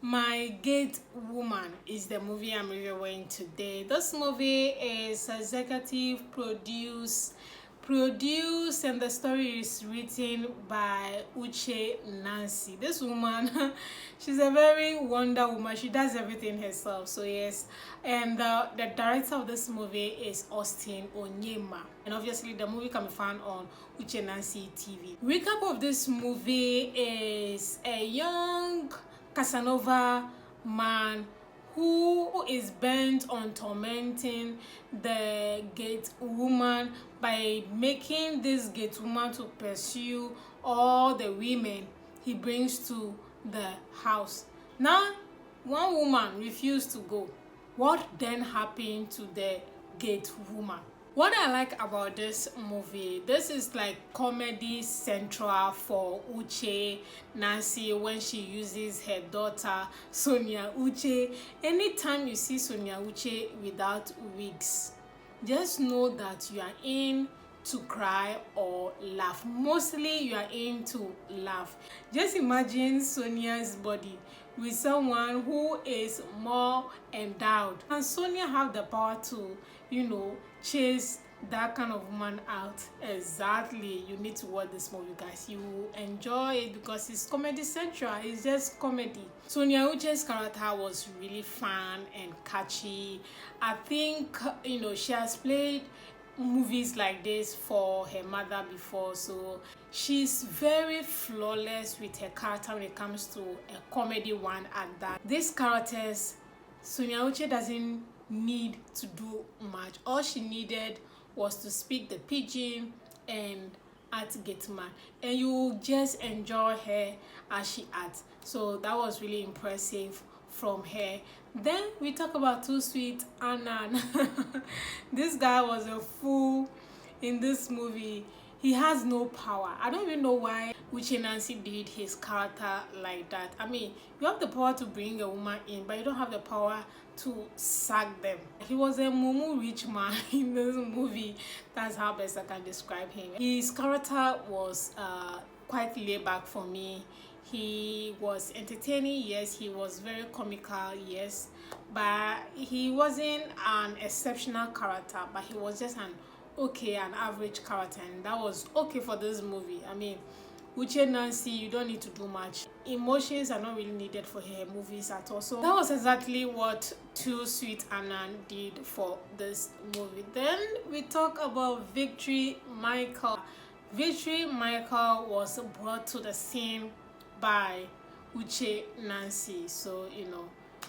My Gate Woman is the movie I'm reviewing today. This movie is executive produced and the story is written by Uche Nancy. This woman, she's a very wonder woman. She does everything herself. So yes, and the director of this movie is Austin Onyema, and obviously the movie can be found on Uche Nancy TV. Recap of this movie is a young Casanova man who is bent on tormenting the gate woman by making this gate woman to pursue all the women he brings to the house. Now, one woman refused to go. What then happened to the gate woman? What I like about this movie, this is like comedy central for Uche Nancy when she uses her daughter Sonia Uche. Anytime you see Sonia Uche without wigs, just know that you are in to cry or laugh. Mostly you are in to laugh. Just imagine Sonia's body with someone who is more endowed, and Sonia have the power to, chase that kind of woman out. Exactly. You need to watch this movie, guys. You will enjoy it because it's comedy central. It's just comedy. Sonia Uche's character was really fun and catchy. I think she has played movies like this for her mother before, so she's very flawless with her character when it comes to a comedy one at that. These characters, Sonia Uche doesn't need to do much. All she needed was to speak the pidgin and act gate man, and you just enjoy her as she acts. So that was really impressive from her. Then we talk about Toosweet Annan. This guy was a fool in this movie. He has no power. I don't even know why Uche Nancy did his character like that. I mean, you have the power to bring a woman in, but you don't have the power to sack them. He was a mumu rich man in this movie. That's how best I can describe him. His character was quite laid back for me. He was entertaining, yes. He was very comical, yes. But he wasn't an exceptional character, but he was just an average character, and that was okay for this movie. I mean, Uche Nancy, you don't need to do much. Emotions are not really needed for her movies at all. So that was exactly what Toosweet Annan did for this movie. Then we talk about Victory Michael. Victory Michael was brought to the scene by Uche Nancy. So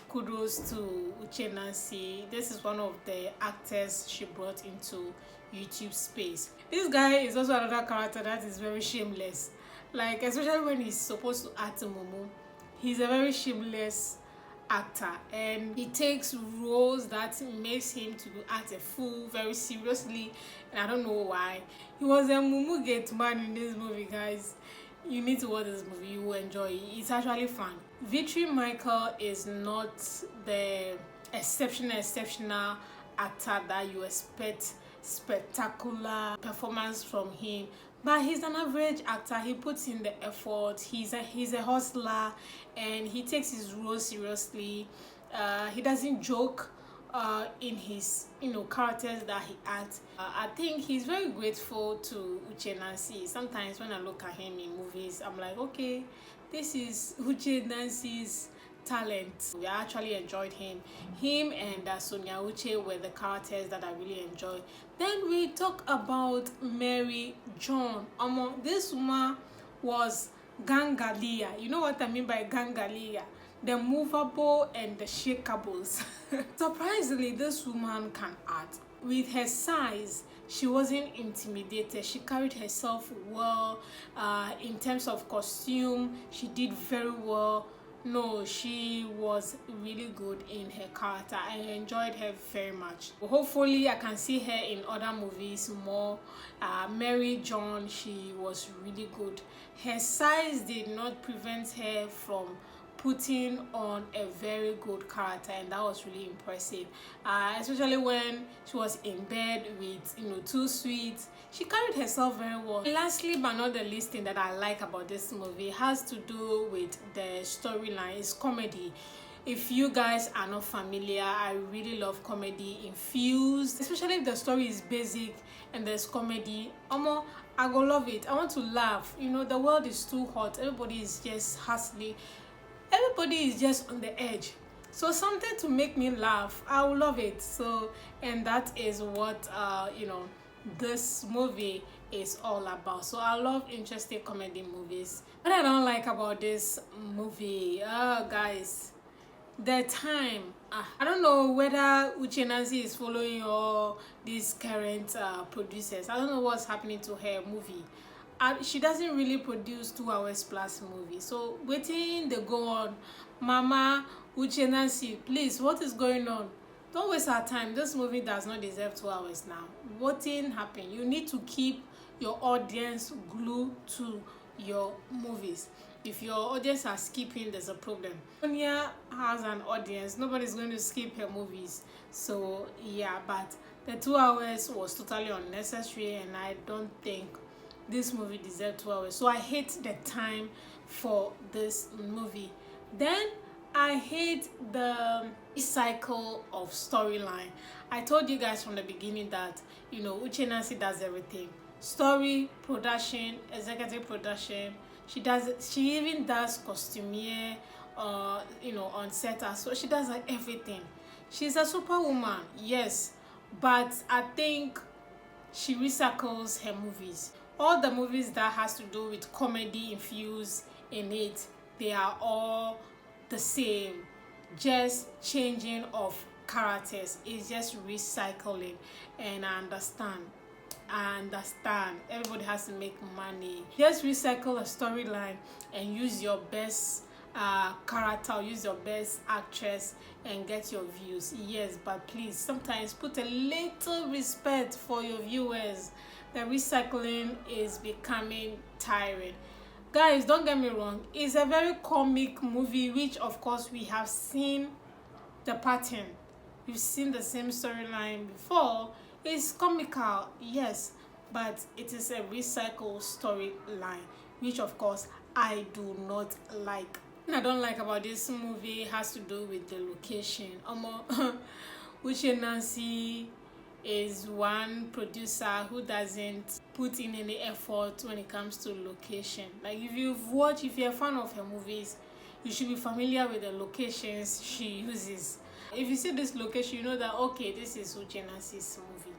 kudos to Uche Nancy. This is one of the actors she brought into YouTube space. This guy is also another character that is very shameless, like especially when he's supposed to act Momo. He's a very shameless actor, and he takes roles that makes him to act a fool very seriously, and I don't know why. He was a mumu gate man in this movie, guys. You need to watch this movie. You will enjoy it. It's actually fun. Victory Michael is not the exceptional actor that you expect spectacular performance from him, but he's an average actor. He puts in the effort. He's a hustler, and he takes his role seriously. He doesn't joke in his characters that he acts. I think he's very grateful to Uche Nancy. Sometimes when I look at him in movies, I'm like, okay, this is Uche Nancy's talent. We actually enjoyed him and Sonia Uche were the characters that I really enjoyed. Then we talk about Mary John. This woman was gangalia. You know what I mean by gangalia? The movable and the shakeables. Surprisingly, this woman can act. With her size, she wasn't intimidated. She carried herself well. In terms of costume, she did very well. No, she was really good in her character. I enjoyed her very much. Hopefully I can see her in other movies more. Mary John, she was really good. Her size did not prevent her from putting on a very good character, and that was really impressive, especially when she was in bed with Toosweet. She carried herself very well. And lastly but not the least thing that I like about this movie has to do with the storyline. It's comedy. If you guys are not familiar, I really love comedy infused, especially if the story is basic and there's comedy. I go love it. I want to laugh. The world is too hot. Everybody is just hustling. Everybody is just on the edge. So something to make me laugh, I will love it. So, and that is what this movie is all about. So I love interesting comedy movies. What I don't like about this movie, guys, the time. I don't know whether Uche Nancy is following all these current producers. I don't know what's happening to her movie. She doesn't really produce 2 hours plus movie. So waiting they go on. Mama Uche Nancy, please, what is going on? Don't waste our time. This movie does not deserve 2 hours now. What thing happened? You need to keep your audience glued to your movies. If your audience are skipping, there's a problem. Sonia has an audience. Nobody's going to skip her movies. So yeah, but the 2 hours was totally unnecessary, and I don't think this movie deserved 2 hours. So I hate the time for this movie. Then I hate the cycle of storyline. I told you guys from the beginning that Uche Nancy does everything: story, production, executive production. She even does costumier on set as well. She does like everything. She's a superwoman, yes, but I think she recycles her movies. All the movies that has to do with comedy infused in it, they are all the same, just changing of characters. It's just recycling, and I understand. Everybody has to make money. Just recycle a storyline and use your best character, use your best actress, and get your views. Yes, but please sometimes put a little respect for your viewers. The recycling is becoming tiring. Guys, don't get me wrong, it's a very comic movie, which of course we have seen the pattern. We've seen the same storyline before. It's comical, yes, but it is a recycled storyline, which of course I do not like. What I don't like about this movie has to do with the location. Uche Nancy is one producer who doesn't put in any effort when it comes to location. Like if you're a fan of her movies, you should be familiar with the locations she uses. If you see this location, you know that okay, this is Uche Nancy's movie.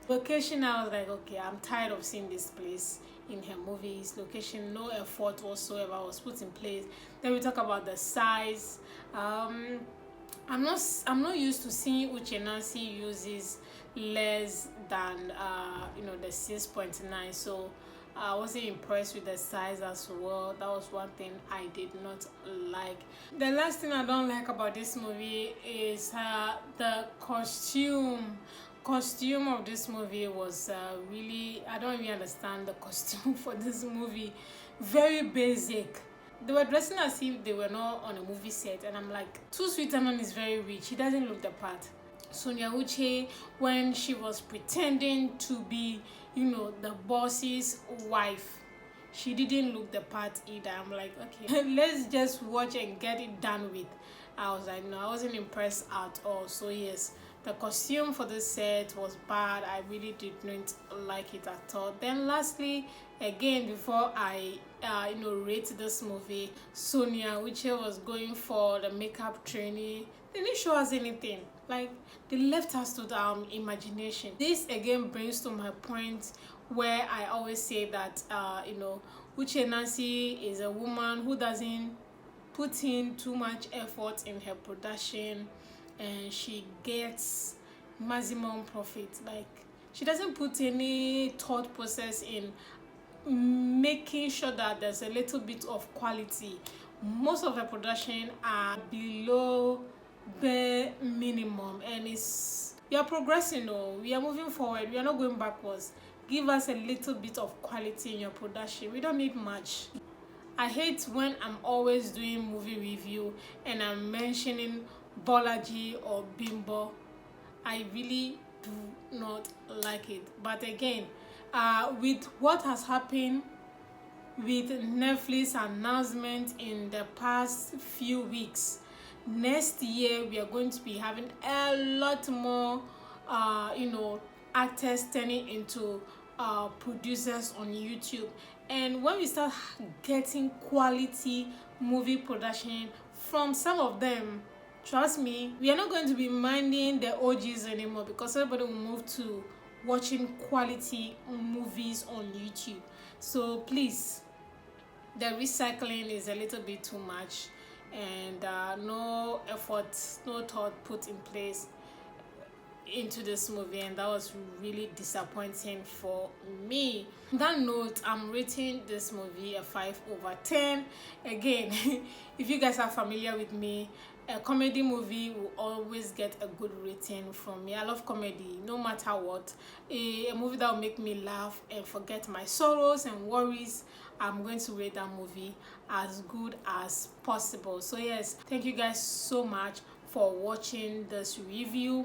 Location, I was like, okay, I'm tired of seeing this place in her movies. Location, no effort whatsoever was put in place. Then we talk about the size. I'm not used to seeing Uche Nancy uses less than the 6.9, so I wasn't impressed with the size as well. That was one thing I did not like. The last thing I don't like about this movie is the costume of this movie was really, I don't even understand the costume for this movie. Very basic. They were dressing as if they were not on a movie set, and I'm like, Toosweet Annan is very rich. He doesn't look the part. Sonia Uche, when she was pretending to be, the boss's wife, she didn't look the part either. I'm like, okay, let's just watch and get it done with. I was like, no, I wasn't impressed at all. So yes, the costume for this set was bad. I really did not like it at all. Then lastly, again, before I rate this movie, Sonia Uche was going for the makeup training. They didn't show us anything. Like, they left us to the imagination. This again brings to my point where I always say that Uche Nancy is a woman who doesn't put in too much effort in her production, and she gets maximum profit. Like, she doesn't put any thought process in making sure that there's a little bit of quality. Most of her production are below bare minimum, and we are progressing. We are moving forward. We are not going backwards. Give us a little bit of quality in your production. We don't need much. I hate when I'm always doing movie review and I'm mentioning Bolaji or Bimbo. I really do not like it. But again, with what has happened with Netflix announcement in the past few weeks, next year we are going to be having a lot more actors turning into producers on YouTube. And when we start getting quality movie production from some of them, trust me, we are not going to be minding the OGs anymore, because everybody will move to watching quality movies on YouTube. So please, the recycling is a little bit too much, and no effort, no thought put in place into this movie, and that was really disappointing for me. On that note, I'm rating this movie a 5/10. Again, if you guys are familiar with me, a comedy movie will always get a good rating from me. I love comedy no matter what. A movie that will make me laugh and forget my sorrows and worries, I'm going to rate that movie as good as possible. So yes, thank you guys so much for watching this review.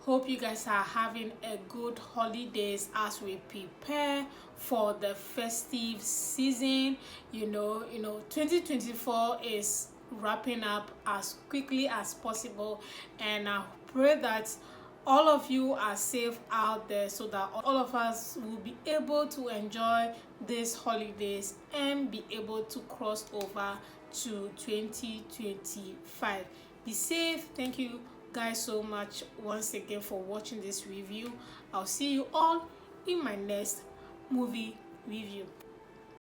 Hope you guys are having a good holidays as we prepare for the festive season. 2024 is wrapping up as quickly as possible, and I pray that all of you are safe out there, so that all of us will be able to enjoy these holidays and be able to cross over to 2025. Be safe. Thank you guys so much once again for watching this review. I'll see you all in my next movie review.